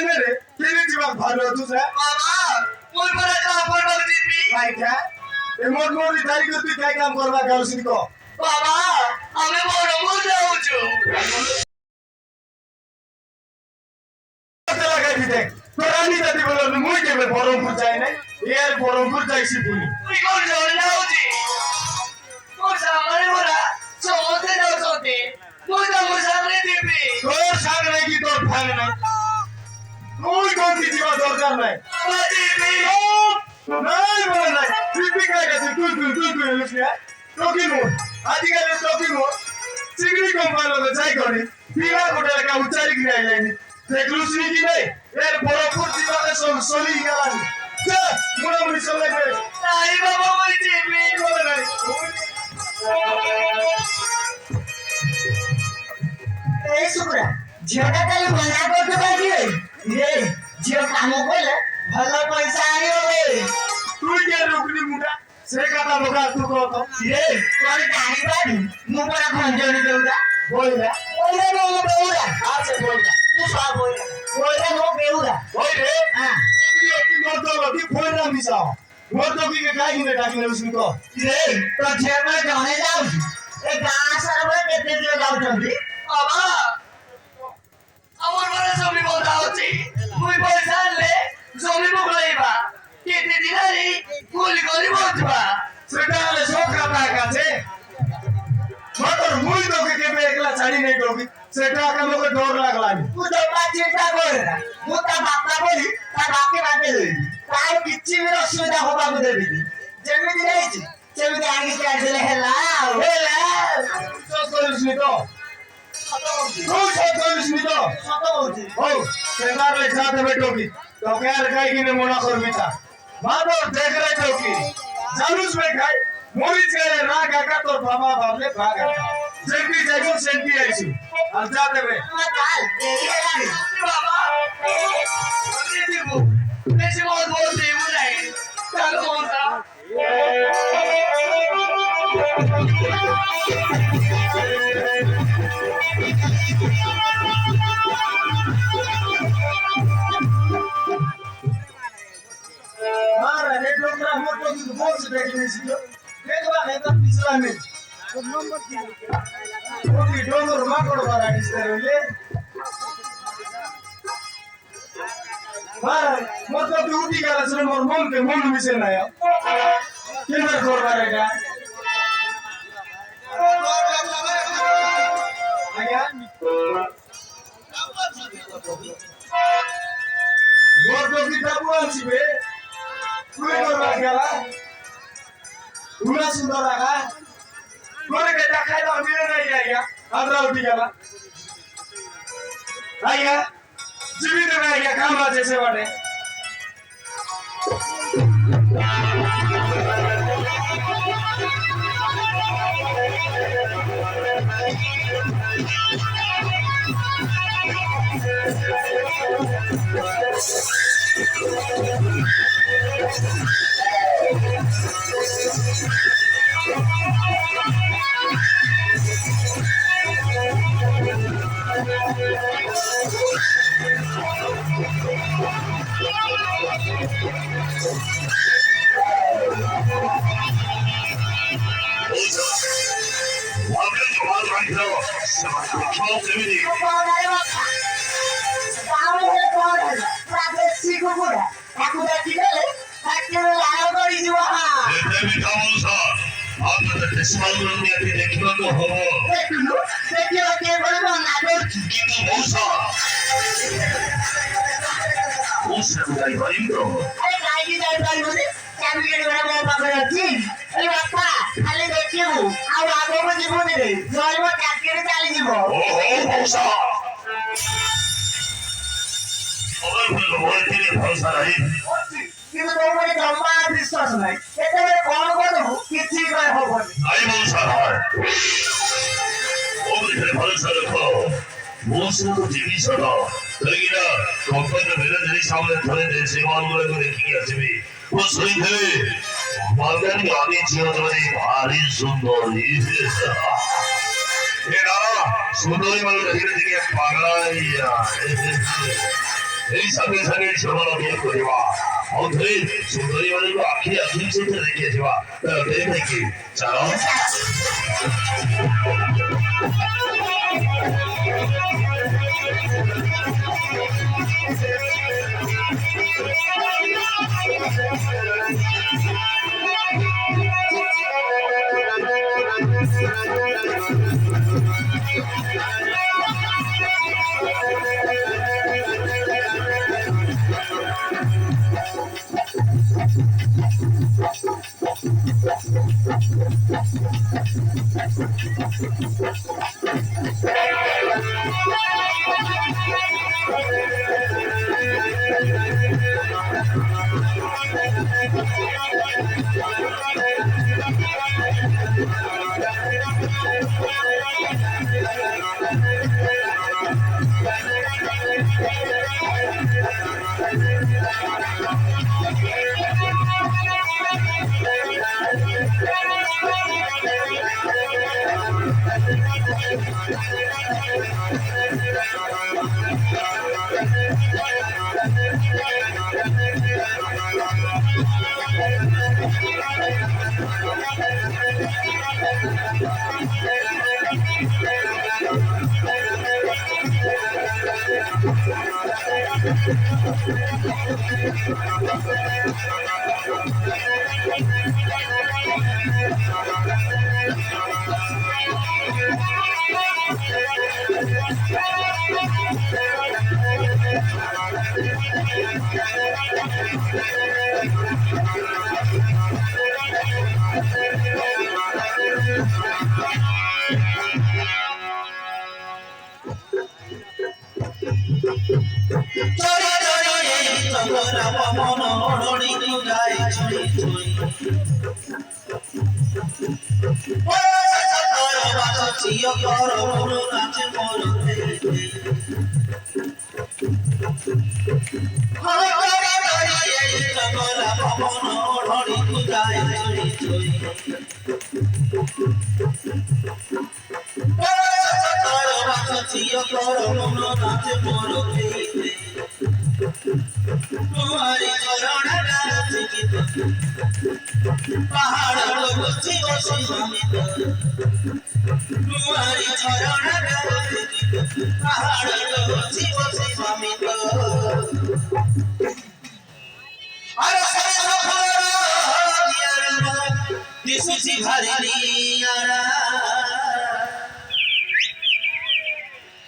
केने रे केने जीवा भालो तुझा बाबा मोर पर का पडबा दिपी काय क्या ए मोर मोर तारी को तू काय काम करबा गावसिन को बाबा আমি বড় মোর যাউছু कत लगाई भी देख तोरानी दादी बोलो मुई केबे बरमपुर जाय নাই यार बरमपुर जाइছি তুমি তুই কোন জল যাউছি মোর সামনে মোরা চলতে যাউছতে তুই তো মোর সামনে দিবি তোর সাং নাই কি তোর ভাঙ নাই তুই কোন দিবা দরকার নাই বাবা দিবি নাই বলে নাই তুই কাই গেছিস তুই লুকিয়া টকি মোর আজকাল টকি মোর চিংড়ি কোম্পানি যাই করে বিনা কোটা কা উচ্চারি কি আইলানি দেখলুস নি কি নাই এর বড়পুর দিবালে সলি গেলানি যা মোরামুরি চলে গেছে নাই বাবা মই দিবি বলে নাই এই সুকুরা ঝিওটা তাহলে মজা করতে পারবি রে ঝিও কাম করলে ভালো পয়সা আনিবে তুই কে রুকনি মুডা সে কথা লোকা তু কত রে তোর গাড়ি বাড়ি মু পড়া খঞ্জনি দেউরা বইলা ওরে নো বেউরা আছে বইলা তুই সব বইরা ওরে নো বেউরা ওই রে হ্যাঁ কি মতো কি ফোনা মিসাও মতো কি কাহিনে কাহিনে উসনি কো রে তো ঝেমা জনে যাও এই গাঁ সরবে কেতে দিও যাউছন্তি বাবা আমার বড় জমি বন্ধা হচ্ছে মুই পয়সা আনলে জমি বগলাইবা কেটে দিনারি গুলি গুলি বলবা সেটা হলে সব কথা কাছে মতর মুই তোকে কেবে একলা ছাড়ি নাই করবি সেটা আমাকে ডর লাগলানি তুই তো চিন্তা করে না মু তা বাপা বলি তা বাপকে বাপে দেবি তার কিচ্ছি বি অসুবিধা হବାକୁ দেবিনি যেମିତି ଯାଇଚି সেମିତି আগে কাটলে হেলা হেলা সব করিসনি তো তুই সব করিসনি তো সত বলছি ও সেটার লেখা দেবে টকি তোকে আর খাই কিনে মনা করবি তা মাদর দেখ রে টকি জানুস মে খাই মরিচ গেলে না কাকা তোর বাবা ভাবলে ভাগা যেমনি যাইছো সেমনি আইছি আর যা দেবে আমার কাল দেরি হেলানি বাবা আমি দিব বেশি মত বলতে মুলাই চলো মনটা মারা হেড লোক না মোট লোক কিন্তু বলছে দেখি নিছিল দেখবা এটা পিছলামে ওটি ডোনর মাকড় বাড়া দিছে রে মারা মত তুই উঠি গেল শুনে মোর মন মিশে না কেনা করবার এটা আজ্ঞা মোর টকি টাবু আনছিবে তুই করবার গেলা উনা সুন্দর আগা তোরে কে দেখাই দাও মিলে নাই আজ্ঞা আমরা উঠি গেলা আজ্ঞা জীবিত নাই আজ্ঞা কাম আছে সে বাটে কোনারে বাবা তাহলে হেলে কোনারে রাতে শিখো পুরা আকু দেখি গেলে একটু লাল করি দিবা দেখলু দেখিও কে বলবো না করছি আরে গাড়ি যাই পারবি চাবি কেটে বড় বড় পাবে আছে এই বাপ্পা খালি দেখিও আর আগো জীবনে রে জলব চাকরি চালি দিব কিন্তু তোমার জমা বিশ্বাস নাই এটা কোন কোন কিছু করে হবনি জিনিসটা কোম্পানির ম্যানেজারের সামনে ধরে দেশে মালগুলো করে কি আসবে ও সই ধরে মালগাড়ি আগে ছিল ধরে ভারী সুন্দর এরা সুন্দরী মালটা ধীরে ধীরে পাগলাইয়া এই সঙ্গে সঙ্গে সেবন অভিযান করিবা অধরে সুন্দরী ମାନଙ୍କୁ ଆଖି ଆଖି ସହିତ ଦେଖିଯିବା ଦେଖି ଚାଲ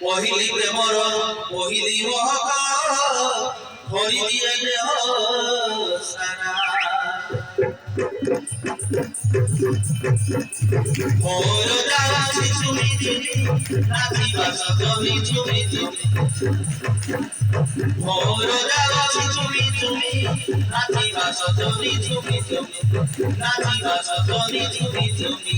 পহিলি প্রেমর পহিলি মহক ভরি দিয়ে দেহ সারা মোর যাওয়াছি চুমি চুমি নাচিবা সজনি চুমি চুমি মোর যাওয়াছি চুমি চুমি নাচিবা সজনি চুমি চুমি নাচিবা সজনি চুমি চুমি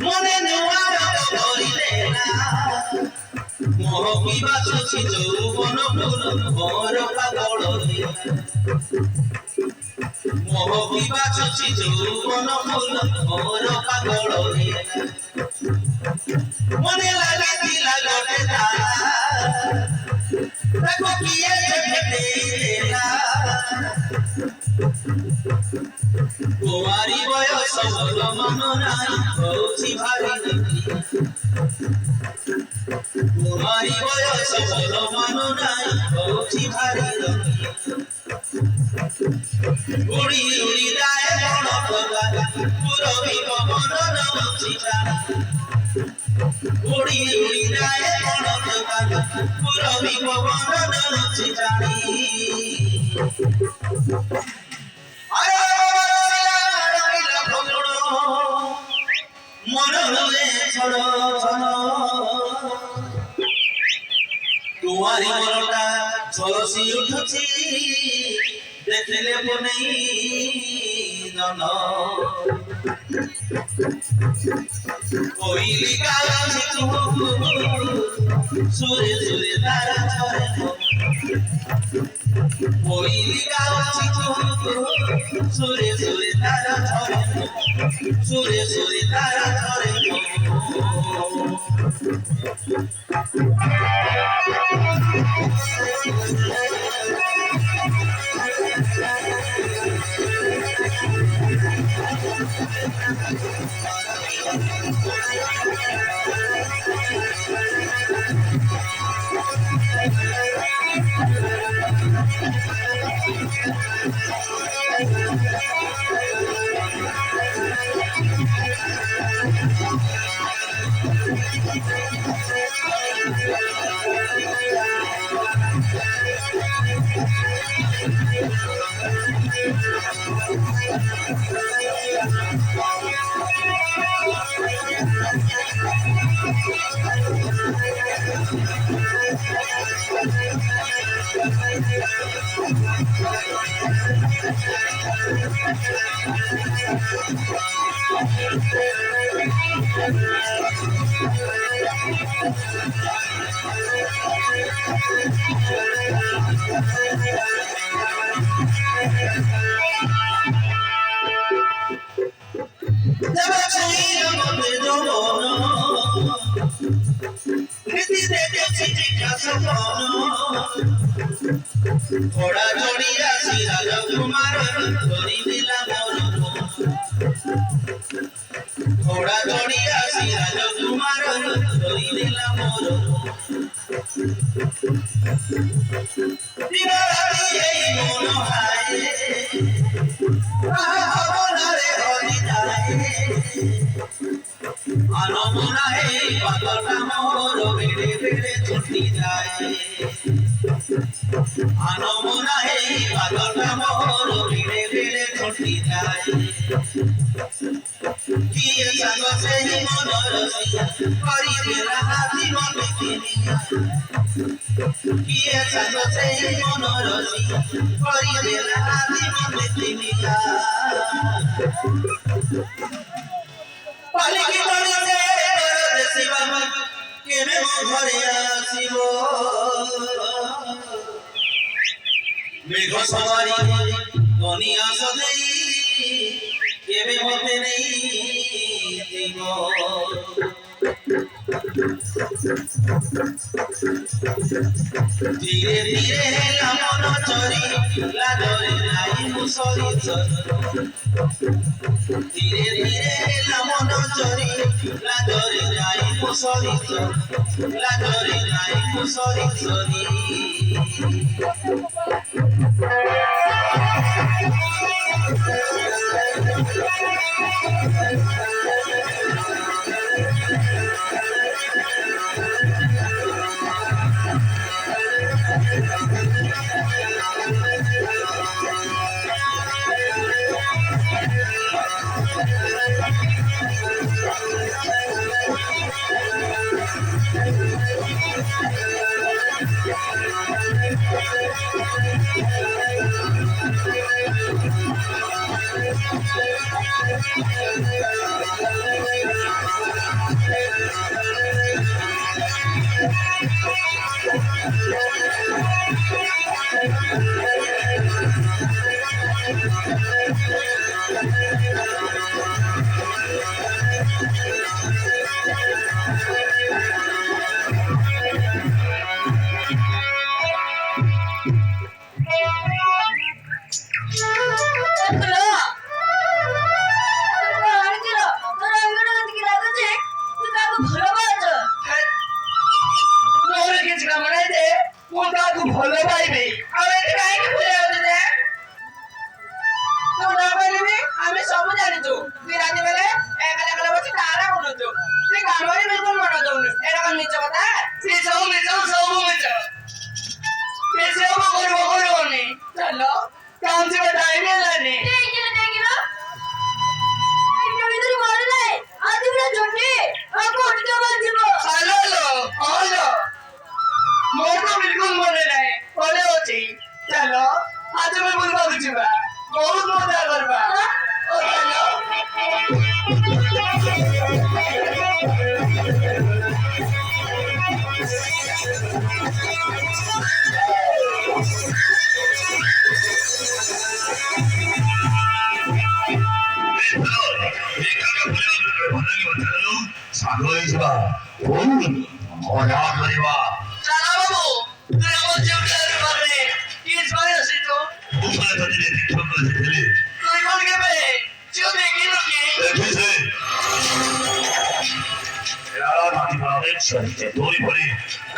মনে নোয়ার করিলে না মোহকি বাসুছি যৌবন ফুল মোর পাগল মোহকি বাসুছি যৌবন ফুল মোর পাগল মনে লাগিলা গটে দেখো কিয়ে ভেটেলা তোমারি বয়স বল মন নাই হଉଛି ভারি তোমারি বয়স ଭଲ ମାନ ନାଇଁ ହଉଛି ଭାରି ଉଡ଼ି ଉଡ଼ି ଯାଏ ବଣ ପଗା ପୁରବି ପବନ ନଉଛି উড়ি উড়ি যায় বন জোগান পুরবি পবন নরছি জানি আরে রঙিল ফগুড় মন হলে ছড় ছড় তোমারি মনটা ঝলসি উঠুছি দেখিলে বনেই জন কোইলি গাছি সুরে সুরে তারা ছড়ে কোইলি গাছি সুরে সুরে তারা ছড়ে সুরে সুরে তারা ছড়ে ঘোড়া চড়িয়া শ্রী রাজকুমার ধরি দিলা মোর ঘোড়া চড়িয়া শ্রী রাজকুমার ধরি দিলা মোর দিন রাতি এই মন হায় ভাবনারে হরি যায় আনমনা এই পাগলটা মোর বেড়ে বেড়ে ছুটি যায় আনমনা এই পাগলটা মোর বেড়ে বেড়ে ছুটি যায় কিয়ে সাঙ্গ সেই মন রসিয়া করি বেলা জীবন কিনিয়া কিয়ে সাঙ্গ সেই মন রসিয়া করি বেলা জীবন কিনিয়া পালিকি তরিছে দেশি বাবা কেবে মো ঘরে আসিব মেঘ সবারি বনিয়া সদেই কেবে মতে নেই দিব ধীরে ধীরে হেলা মন চরি লাদরে নাই মুসরি ধীরে ধীরে হেলা মন চরি লাদরে নাই মুসরি লাদরে নাই মুসরি চরি କିଛି କାମ ନାହିଁ କରୁଛୁ ସେ କାମରେ ବିଲକୁଲ ମନ ଦଉନି ଏଟା କଣ ମିଛ କଥା ମିଛ ସବୁ ମିଛ ବେଶୀ ହବ କରିବନି ଚାଲ କାମ ଯିବା ଟାଇମ ହେଲାନି ମୋର ତ ବିଲକୁଲ ମନେ ନାହିଁ ମନେ ଅଛି ଚାଲ ଆଜି ଆମେ ବୁଲିବାକୁ ଯିବା ବହୁତ ମଜା କରିବା ଓ ଚାଲ ସାଙ୍ଗ ହେଇଯିବା ମଜା କରିବା ଚାଲ ବାବୁ ତୁଇ ଆମ ଝିଅଟାର ବାରେ କିସ୍ ଭାଇ ଆସିଛୁ ମୁଁ ଥରେ ତତେ ଦେଖିବାକୁ ଆସିଥିଲି ତୁଇ କଣ କେବେ ଝିଅ ଦେଖିଲୁ କି ଦେଖିছে দৌড়ি পড়ে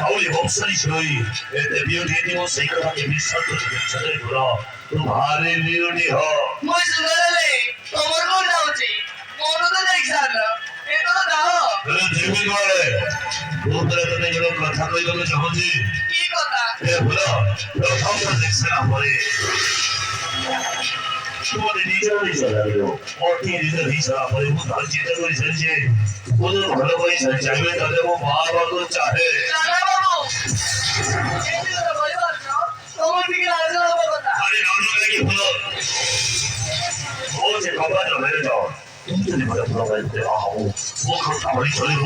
কাউলি বংশালী ছই এতে বিউটি দিব সেই কথাকে বিশ্বাস করে চলে ঘোরা তোমারে বিউটি হ মই সুন্দরলে তোমার কোন যাଉଛି ମୋର ତ ଦେଖିସାର ଏତ ତ ଯାଅ জিমি করে তোরে ততে বড় কথা কইବାକୁ চাହୁଁଛି কি কথা ଏ ଭଲ ପ୍ରଥମ ଦେଖିସାରା ପରେ তোমাদের নিজের নিজের লাগলো অতি নিজের হিসাব করে ମୁଁ ଧରି ଚିନ୍ତା କରି ସାରିଛି ମୁଁ ଭଲ କରି ସାରିଛି ଚାହିଁବେ ତାହେଲେ ମୋ ମା ବାବାକୁ ଚାହେଁ ଚାଲ ବାବୁ ଏଠି ତ କହିପାରୁଛ ତମର ଟିକେ ଲାଜ ହବ କଥା আরে নাম লাগি হলো ও যে বাবা জমেরে যাও তুমি যদি বলে বড় হইতে আহো ও কথা বলি চলিব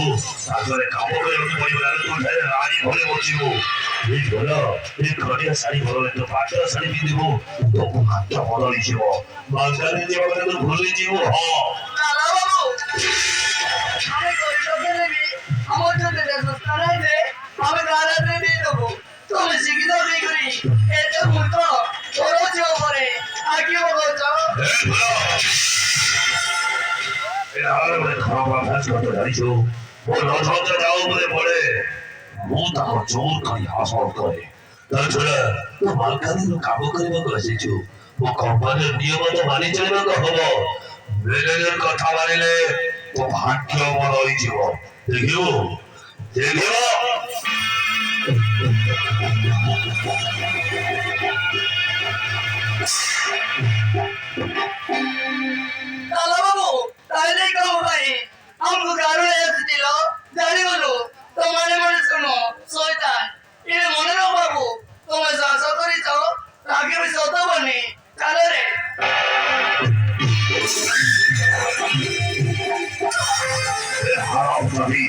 তারপরে কাপড় এমনি পরিবার তো রানী ঘরে বসিব এই হলো এই ঘরে শাড়ি ঘরে তো পাটর শাড়ি পিঁধিব তো হাত বড় হইছিব বাঙালি দেবা তো ভুলে যাব চাল বাবু আমি কইতে দেবি আমার জন্য দেশ করাই দে আমি গারাতে দিয়ে দেবো তুমি শিখিত নেই করি এত মূর্খ তোর ঝিও পরে আর কি বলছ এই হলো আর মানে খারাপ কাজ করতে জানিছো ও নজরটা যাও বলে পড়ে ମୁଁ ତାଙ୍କ ଜୋର କରି ହାସଲ କରେ ତା ଛଡ଼ା ତୁ ମାଲକାନଗିରିରୁ କାମ କରିବାକୁ ଆସିଛୁ ମୋ କମ୍ପାନୀର ନିୟମ ତ ମାନି ଚଳିବାକୁ ହବ ମ୍ୟାନେଜର କଥା ମାନିଲେ ତୋ ଭାଗ୍ୟ ଭଲ ହେଇଯିବ ଦେଖିବୁ ଦେଖିବ চাল বাবু তাহলে কাম ভাই আমକୁ ଗାରୁ ଆସିଥିଲ ଜାଣିଗଲୁ ତ ମନେ ମନେ ଶୁଣ ଶୈତାନ ଏ ମନେ ରଖ ବାବୁ ତମେ ଚାଷ କରିଛ ତାକେ ବି ସତ ବନି ଚାଲ ରେ ହାରାମ କବି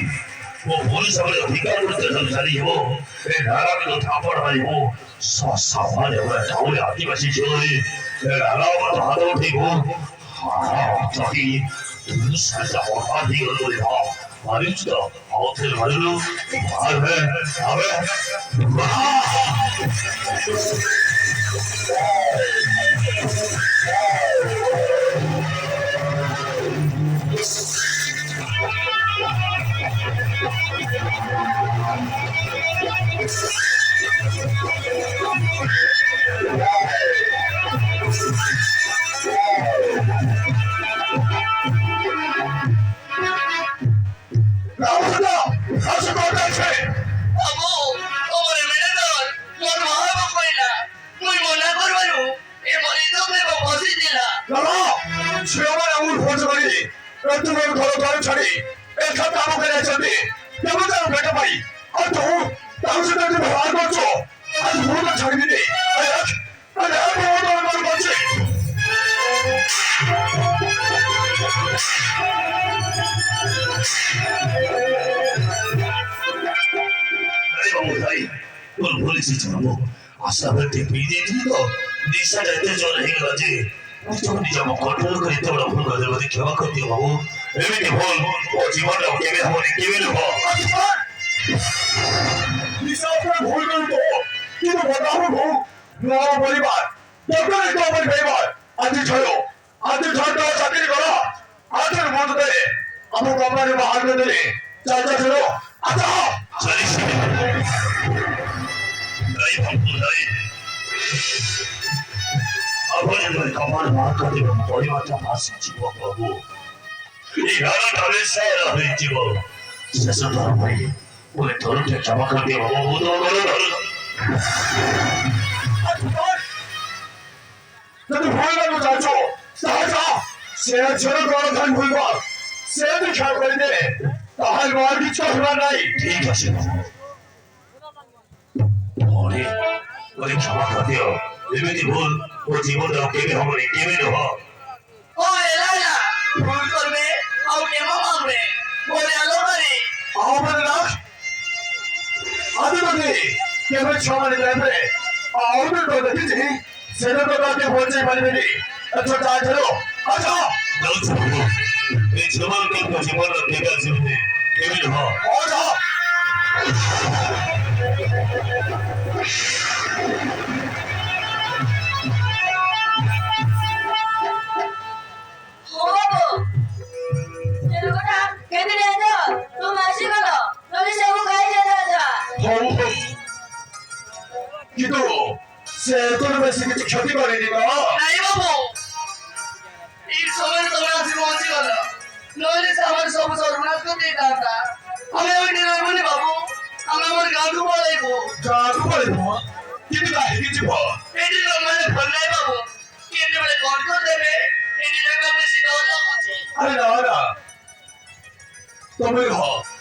ମୋ ପୋଲିସ ଭାବରେ ଅଧିକାର କରୁತ್ತೆ ଜାଣିବ ଏ ନାରାୟଣ ଥାପଡ଼ ମାରିବ ସାମାନ୍ୟ ଢାଉରେ ଆଦିବାସୀ ଝିଅରେ ଏ ନାରାୟଣ ହାତ ଉଠେଇବ ହାରାମ କବି ତୁ ସାଜା ଅଧା ହେଇଗଲୁ ରେ ମାରିଛୁ ତ ଆଉ ଥରେ ମାରିଲୁ ମାରେ ଆବେ বাবু তোমার ম্যানেজার মোর মহাব কইলা মুই মনা করবারু এ মরি তো বসি দিলা ଝିଅମାନେ ଆମକୁ ଭୋଟ କରି ତୁମେ ଘର ଦ୍ୱାର ଛାଡି ଏକା କାମ କରି ଯାଇଛନ୍ତି କେବେ ତାର ଭେଟ ପାଇ ଆଉ ତୁ ତାଙ୍କ ସହିତ ଏମିତି ବ୍ୟବହାର କରୁଛୁ ଆଜି ମୁଁ ତ ଛାଡ଼ିବିନି তোর বলেছি জানো আশা ভেটে পেয়ে দিয়েছিলি তো নিশাটা এতে জল হয়ে গেল যে যখন নিজ আমার কন্ট্রোল করে এত বড় ভুল কাজের মধ্যে ক্ষমা করতে বাবু এমনি ভুল ও জীবনটা কেবে হবনি কেবে নেব ভুল করতো কিন্তু বদাহু নব পরিবার দরকার তো আমার পরিবার আজ ছড় চাকরি করা আজের মধ্যে আমার কোম্পানি বাহার করে চাচা ছিল আচ্ছা জানিস নাই বাবু নাই আমার কমার মার কাছে পরিবারটা ভাসছে বাবু এই রানাটারে সারা হয়েছিল শেষ ধর্মে ওই ধরুকে ক্ষমা করে দিয়ে বাবা বোধ করে যদি ভয় লাগো যাচ্ছ তাহলে যা সে ছেড়ে বড় ধান ভুলব সে তুই খেয়াল করে দে তাহার আর কিছু হবার নাই ঠিক আছে ওরে ওরে ক্ষমা করে দিও এমনি ভুল ও জীবনটা কেমে হবে কেমে নেব ও এলাইলা ভুল করবে আর কেমন মানবে বলে আলো করে আমাদের রাখ আদিবাদী কেবল সমানে যাবে আমাদের তো দেখেছি সেটা তো তাকে বলতে পারবে নি আচ্ছা তাই চলো আচ্ছা এই জীবনটা জীবনটা কেমে আছে কেমে নেব আচ্ছা বাবু ছেলেটা কেটে নিয়ে যাও তুমি আসি গেল নলে সব খাই দিয়ে যা কিন্তু সে তোর বেশি কিছু ক্ষতি করেনি না নাই বাবু এই সময় তোমরা আছি পৌঁছে গেল নইলে সে আমার সব সর্বনাশ করে দিতাম আমি ওই নিরামনি বাবু আমি আমার গাঁদু বলাইবো জাদু করে কিন্তু তাই কিছু বল এটি মানে ভুল নাই বাবু কেটে বলে কণ্ঠ দেবে এটি আমি শিখাওয়া আছে আরে না না তুমি